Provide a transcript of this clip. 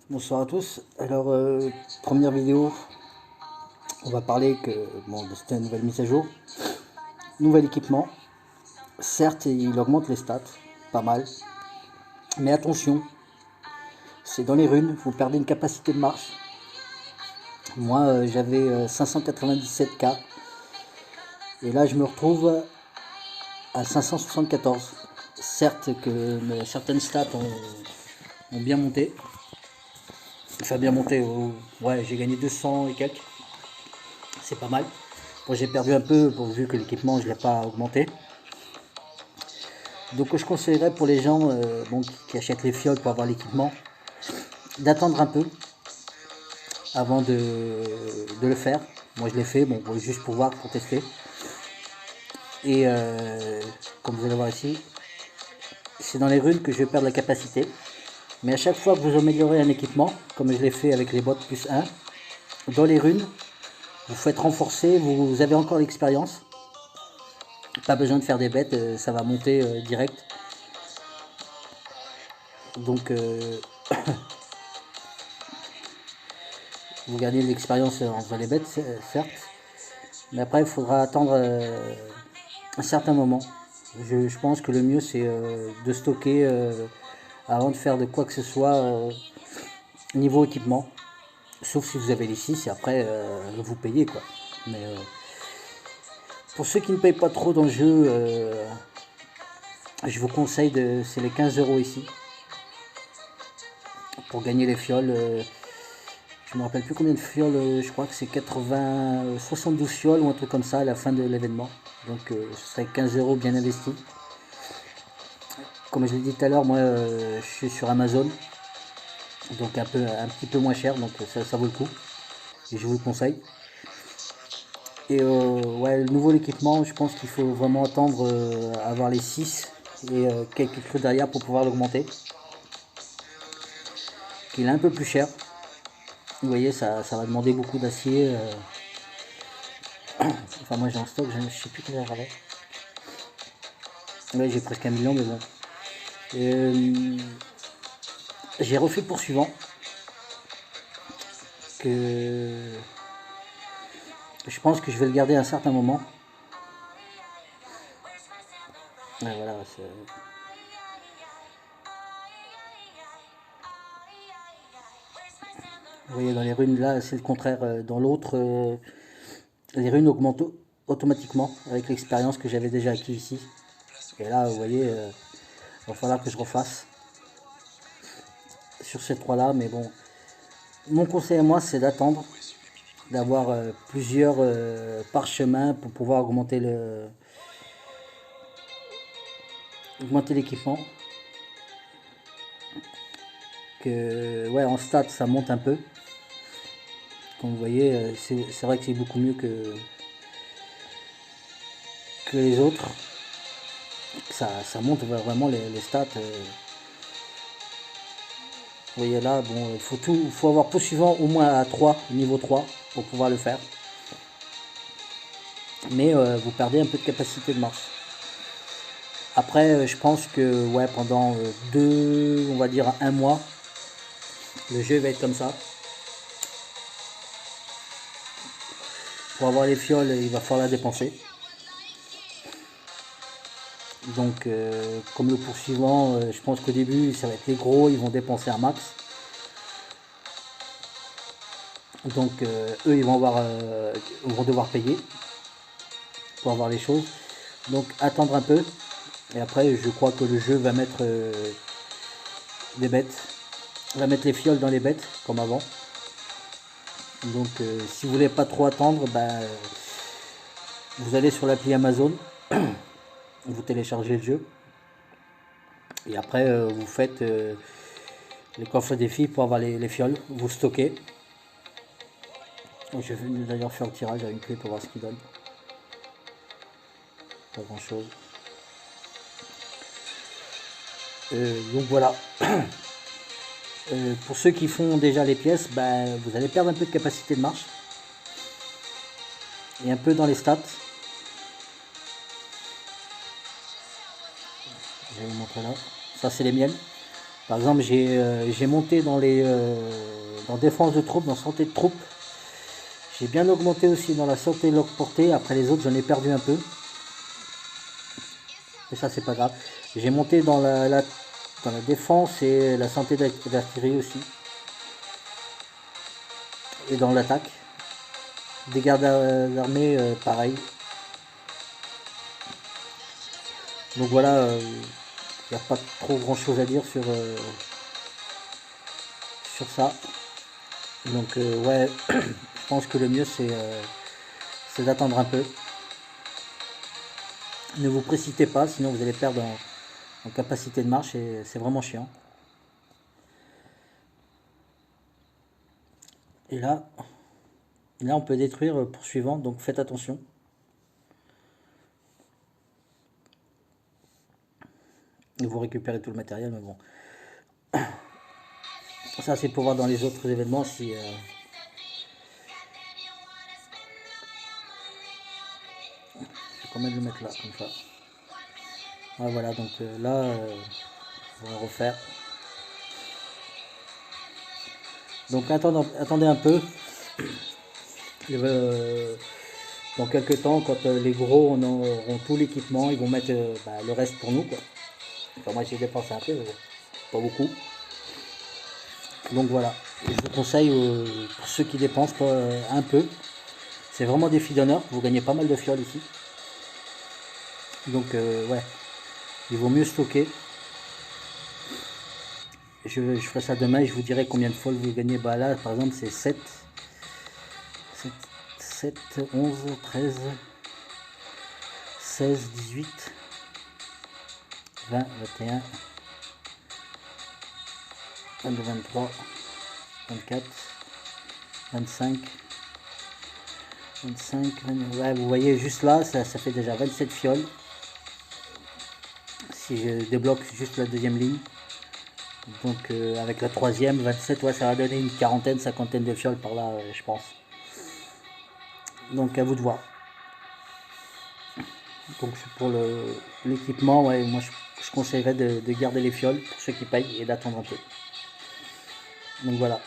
Bonsoir à tous. Alors, première vidéo, on va parler que bon, de cette nouvelle mise à jour. Nouvel équipement. Certes, il augmente les stats, pas mal. Mais attention, c'est dans les runes, vous perdez une capacité de marche. Moi, j'avais 597K. Et là, je me retrouve à 574. Certes que certaines stats ont bien monté. Enfin, bien monté. Ouais, j'ai gagné 200 et quelques. C'est pas mal. Bon, j'ai perdu un peu vu que l'équipement je ne l'ai pas augmenté. Donc je conseillerais pour les gens qui achètent les fioles pour avoir l'équipement d'attendre un peu avant de le faire. Moi je l'ai fait juste pour voir, pour tester. Et comme vous allez voir ici, c'est dans les runes que je vais perdre la capacité. Mais à chaque fois que vous améliorez un équipement, comme je l'ai fait avec les bottes plus 1, dans les runes, vous faites renforcer, vous avez encore l'expérience. Pas besoin de faire des bêtes, ça va monter direct. Donc vous gagnez de l'expérience en faisant les bêtes, certes. Mais après, il faudra attendre un certain moment. Je pense que le mieux, c'est de stocker avant de faire de quoi que ce soit niveau équipement. Sauf si vous avez les 6 et après, vous payez quoi. Mais pour ceux qui ne payent pas trop dans le jeu, je vous conseille c'est les 15 € ici. Pour gagner les fioles. Je me rappelle plus combien de fioles, je crois que c'est 72 fioles ou un truc comme ça à la fin de l'événement. Donc ce serait 15 € bien investi. Comme je l'ai dit tout à l'heure, moi je suis sur Amazon, donc un petit peu moins cher, donc ça vaut le coup. Et je vous le conseille. Et ouais, le nouveau équipement, je pense qu'il faut vraiment attendre avoir les 6 et quelques creux derrière pour pouvoir l'augmenter. Il est un peu plus cher. Vous voyez, ça va demander beaucoup d'acier. Enfin, moi j'ai en stock, je sais plus combien j'avais. Ouais, j'ai presque 1 million, mais bon. J'ai refait poursuivant. Que je pense que je vais le garder à un certain moment. Ouais, voilà, vous voyez, dans les runes là, c'est le contraire. Dans l'autre, les runes augmentent automatiquement avec l'expérience que j'avais déjà acquis ici. Et là, vous voyez, il va falloir que je refasse sur ces trois là. Mais bon, mon conseil à moi, c'est d'attendre, d'avoir plusieurs parchemins pour pouvoir augmenter l'équipement. Que ouais, en stats, ça monte un peu. Comme vous voyez, c'est vrai que c'est beaucoup mieux que les autres. Ça monte vraiment les stats. Vous voyez là, bon, il faut avoir poursuivant au moins à 3, niveau 3, pour pouvoir le faire. Mais vous perdez un peu de capacité de marche. Après, je pense que ouais, pendant on va dire un mois, le jeu va être comme ça. Pour avoir les fioles, il va falloir dépenser. Donc, comme le poursuivant, je pense qu'au début, ça va être les gros, ils vont dépenser un max. Donc, eux, ils vont devoir payer pour avoir les choses. Donc, attendre un peu. Et après, je crois que le jeu va mettre des bêtes. Va mettre les fioles dans les bêtes, comme avant. Donc, si vous voulez pas trop attendre, vous allez sur l'appli Amazon. Vous téléchargez le jeu. Et après, vous faites les coffres défis pour avoir les fioles. Vous stockez. Je vais d'ailleurs faire le tirage à une clé pour voir ce qu'il donne. Pas grand chose. Donc voilà. Pour ceux qui font déjà les pièces, vous allez perdre un peu de capacité de marche. Et un peu dans les stats. Je vais vous montrer là. Ça c'est les miennes. Par exemple, j'ai monté dans défense de troupes, dans santé de troupes. J'ai bien augmenté aussi dans la santé longue portée. Après les autres, j'en ai perdu un peu. Et ça, c'est pas grave. J'ai monté dans dans la défense et la santé d'artillerie aussi. Et dans l'attaque. Des gardes d'armée, pareil. Donc voilà, il n'y a pas trop grand chose à dire sur ça. Donc ouais, je pense que le mieux c'est d'attendre un peu. Ne vous précipitez pas, sinon vous allez perdre en capacité de marche et c'est vraiment chiant. Et là on peut détruire poursuivant, donc faites attention. Et vous récupérez tout le matériel, mais bon. Ça c'est pour voir dans les autres événements si... je vais quand même le mettre là, comme ça. Ah, voilà, donc là, on va refaire. Donc attendez un peu. Dans quelques temps, quand les gros auront tout l'équipement, ils vont mettre le reste pour nous, quoi. Enfin, moi j'ai dépensé un peu, mais pas beaucoup. Donc voilà, je vous conseille pour ceux qui dépensent un peu. C'est vraiment des filles d'honneur, vous gagnez pas mal de fioles ici. Donc ouais, il vaut mieux stocker. Je ferai ça demain et je vous dirai combien de fioles vous gagnez. Bah là par exemple c'est 7, 11, 13, 16, 18, 20, 21, 22, 23, 24, 25, 25, 20, ouais, vous voyez juste là, ça fait déjà 27 fioles. Si je débloque juste la deuxième ligne. Donc avec la troisième, 27, ouais, ça va donner une quarantaine, cinquantaine de fioles par là, je pense. Donc à vous de voir. Donc pour l'équipement, ouais, moi je conseillerais de garder les fioles pour ceux qui payent et d'attendre un peu. Donc voilà.